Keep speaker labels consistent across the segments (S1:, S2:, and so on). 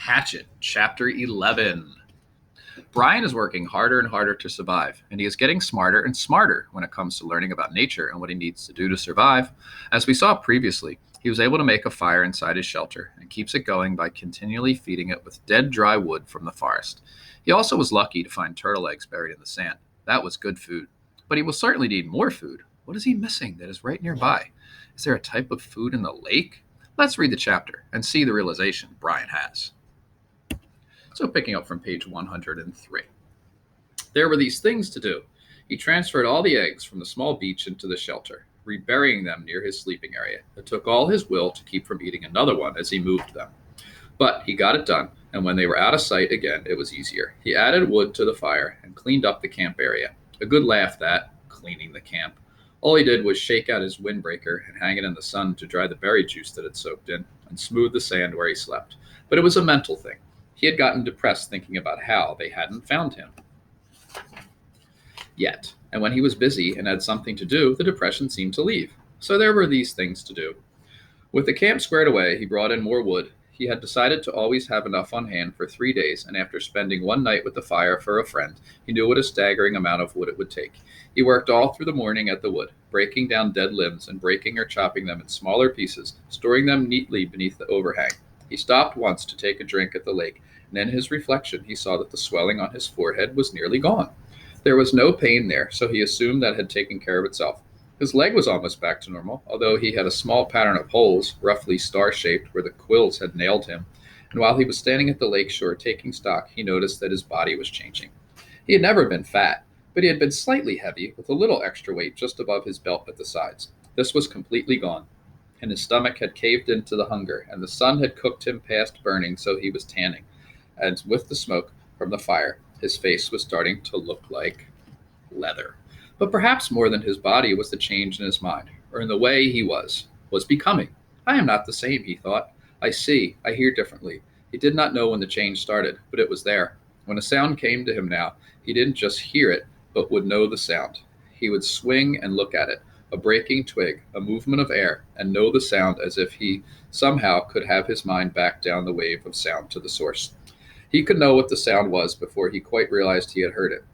S1: Hatchet Chapter 11. Brian is working harder and harder to survive, and he is getting smarter and smarter when it comes to learning about nature and what he needs to do to survive. As we saw previously, he was able to make a fire inside his shelter and keeps it going by continually feeding it with dead dry wood from the forest. He also was lucky to find turtle eggs buried in the sand. That was good food. But he will certainly need more food. What is he missing that is right nearby? Is there a type of food in the lake? Let's read the chapter and see the realization Brian has. So picking up from page 103. There were these things to do. He transferred all the eggs from the small beach into the shelter, reburying them near his sleeping area. It took all his will to keep from eating another one as he moved them. But he got it done, and when they were out of sight again, it was easier. He added wood to the fire and cleaned up the camp area. A good laugh, that, cleaning the camp. All he did was shake out his windbreaker and hang it in the sun to dry the berry juice that had soaked in, and smooth the sand where he slept. But it was a mental thing. He had gotten depressed thinking about how they hadn't found him yet. And when he was busy and had something to do, the depression seemed to leave. So there were these things to do. With the camp squared away, he brought in more wood. He had decided to always have enough on hand for 3 days, and after spending one night with the fire for a friend, he knew what a staggering amount of wood it would take. He worked all through the morning at the wood, breaking down dead limbs and breaking or chopping them in smaller pieces, storing them neatly beneath the overhang. He stopped once to take a drink at the lake, and in his reflection he saw that the swelling on his forehead was nearly gone. There was no pain there, so he assumed that had taken care of itself. His leg was almost back to normal, although he had a small pattern of holes, roughly star-shaped, where the quills had nailed him. And while he was standing at the lake shore taking stock, he noticed that his body was changing. He had never been fat, but he had been slightly heavy, with a little extra weight just above his belt at the sides. This was completely gone, and his stomach had caved into the hunger, and the sun had cooked him past burning, so he was tanning. And with the smoke from the fire, his face was starting to look like leather. But perhaps more than his body was the change in his mind, or in the way he was becoming. I am not the same, he thought. I see, I hear differently. He did not know when the change started, but it was there. When a sound came to him now, he didn't just hear it, but would know the sound. He would swing and look at it, a breaking twig, a movement of air, and know the sound as if he somehow could have his mind back down the wave of sound to the source. He could know what the sound was before he quite realized he had heard it.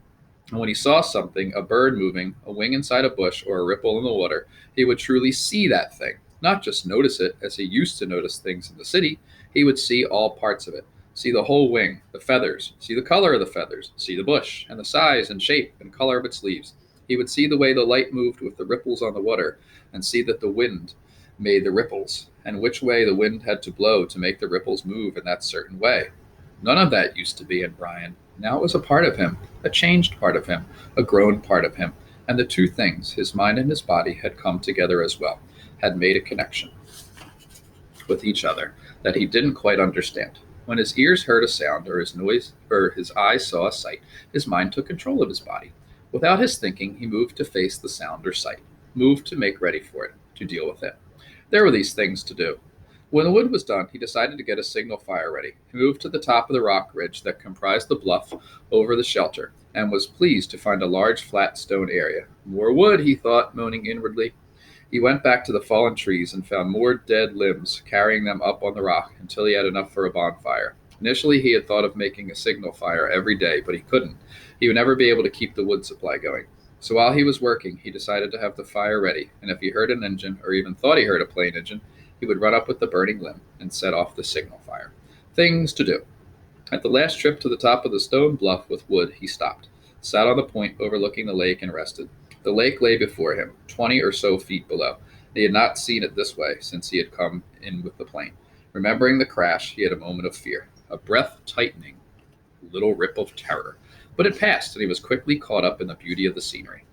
S1: And when he saw something, a bird moving, a wing inside a bush, or a ripple in the water, he would truly see that thing, not just notice it as he used to notice things in the city. He would see all parts of it, see the whole wing, the feathers, see the color of the feathers, see the bush, and the size and shape and color of its leaves. He would see the way the light moved with the ripples on the water, and see that the wind made the ripples, and which way the wind had to blow to make the ripples move in that certain way. None of that used to be in Brian. Now it was a part of him, a changed part of him, a grown part of him. And the two things, his mind and his body, had come together as well, had made a connection with each other that he didn't quite understand. When his ears heard a sound, or his eyes saw a sight, his mind took control of his body. Without his thinking, he moved to face the sound or sight, moved to make ready for it, to deal with it. There were these things to do. When the wood was done, he decided to get a signal fire ready. He moved to the top of the rock ridge that comprised the bluff over the shelter, and was pleased to find a large flat stone area. More wood, he thought, moaning inwardly. He went back to the fallen trees and found more dead limbs, carrying them up on the rock until he had enough for a bonfire. Initially, he had thought of making a signal fire every day, but he couldn't. He would never be able to keep the wood supply going. So while he was working, he decided to have the fire ready, and if he heard an engine, or even thought he heard a plane engine, he would run up with the burning limb and set off the signal fire. Things to do. At the last trip to the top of the stone bluff with wood, he stopped, sat on the point overlooking the lake, and rested. The lake lay before him, 20 or so feet below. He had not seen it this way since he had come in with the plane. Remembering the crash, he had a moment of fear, a breath-tightening little rip of terror. But it passed, and he was quickly caught up in the beauty of the scenery.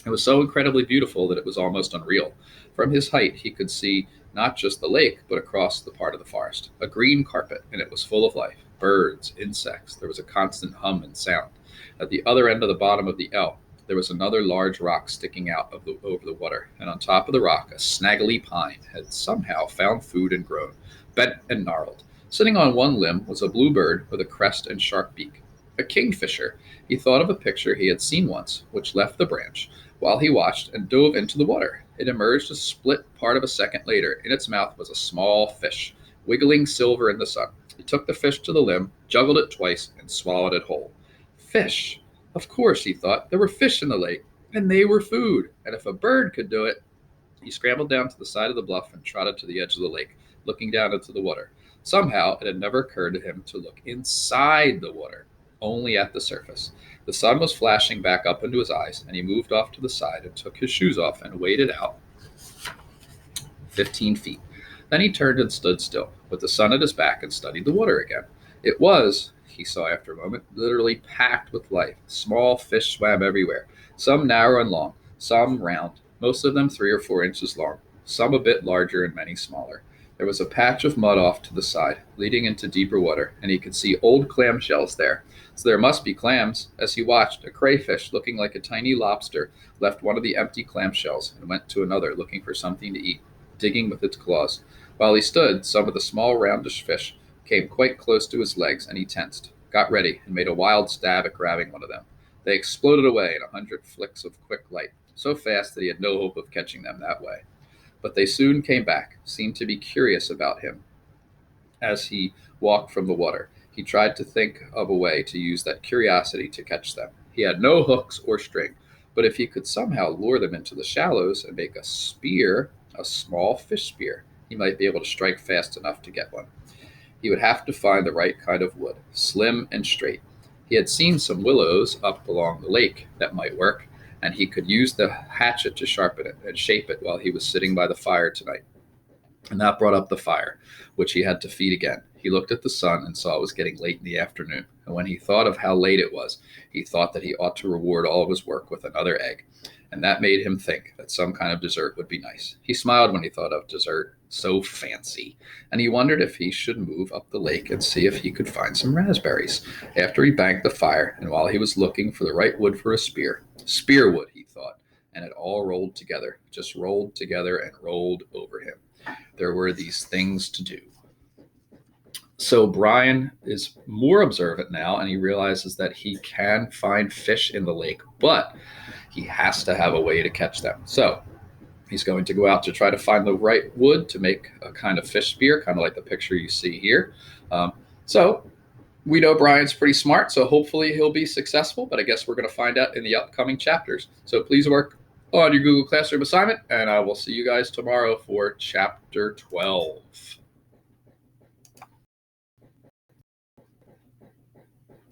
S1: It was so incredibly beautiful that it was almost unreal. From his height, he could see not just the lake, but across the part of the forest. A green carpet, and it was full of life. Birds, insects. There was a constant hum and sound. At the other end of the bottom of the L, there was another large rock sticking out over the water, and on top of the rock, a snaggly pine had somehow found food and grown, bent and gnarled. Sitting on one limb was a bluebird with a crest and sharp beak. A kingfisher. He thought of a picture he had seen once, which left the branch, while he watched, and dove into the water. It emerged a split part of a second later. In its mouth was a small fish, wiggling silver in the sun. He took the fish to the limb, juggled it twice, and swallowed it whole. Fish! Of course, he thought. There were fish in the lake, and they were food. And if a bird could do it, he scrambled down to the side of the bluff and trotted to the edge of the lake, looking down into the water. Somehow, it had never occurred to him to look inside the water, only at the surface. The sun was flashing back up into his eyes, and he moved off to the side and took his shoes off and waded out 15 feet. Then he turned and stood still, with the sun at his back, and studied the water again. It was, he saw after a moment, literally packed with life. Small fish swam everywhere, some narrow and long, some round, most of them 3 or 4 inches long, some a bit larger and many smaller. There was a patch of mud off to the side, leading into deeper water, and he could see old clam shells there. So there must be clams. As he watched, a crayfish, looking like a tiny lobster, left one of the empty clam shells and went to another, looking for something to eat, digging with its claws. While he stood, some of the small roundish fish came quite close to his legs, and he tensed, got ready, and made a wild stab at grabbing one of them. They exploded away in 100 flicks of quick light, so fast that he had no hope of catching them that way. But they soon came back, seemed to be curious about him as he walked from the water. He tried to think of a way to use that curiosity to catch them. He had no hooks or string, but if he could somehow lure them into the shallows and make a spear, a small fish spear, he might be able to strike fast enough to get one. He would have to find the right kind of wood, slim and straight. He had seen some willows up along the lake that might work, and he could use the hatchet to sharpen it and shape it while he was sitting by the fire tonight. And that brought up the fire, which he had to feed again. He looked at the sun and saw it was getting late in the afternoon. And when he thought of how late it was, he thought that he ought to reward all of his work with another egg. And that made him think that some kind of dessert would be nice. He smiled when he thought of dessert, so fancy. And he wondered if he should move up the lake and see if he could find some raspberries. After he banked the fire, and while he was looking for the right wood for a spear, spearwood, he thought, and it all rolled together, just rolled together and rolled over him. There were these things to do. So Brian is more observant now, and he realizes that he can find fish in the lake, but he has to have a way to catch them. So he's going to go out to try to find the right wood to make a kind of fish spear, kind of like the picture you see here. So we know Brian's pretty smart, so hopefully he'll be successful, but I guess we're going to find out in the upcoming chapters. So please work on your Google Classroom assignment, and I will see you guys tomorrow for Chapter 12.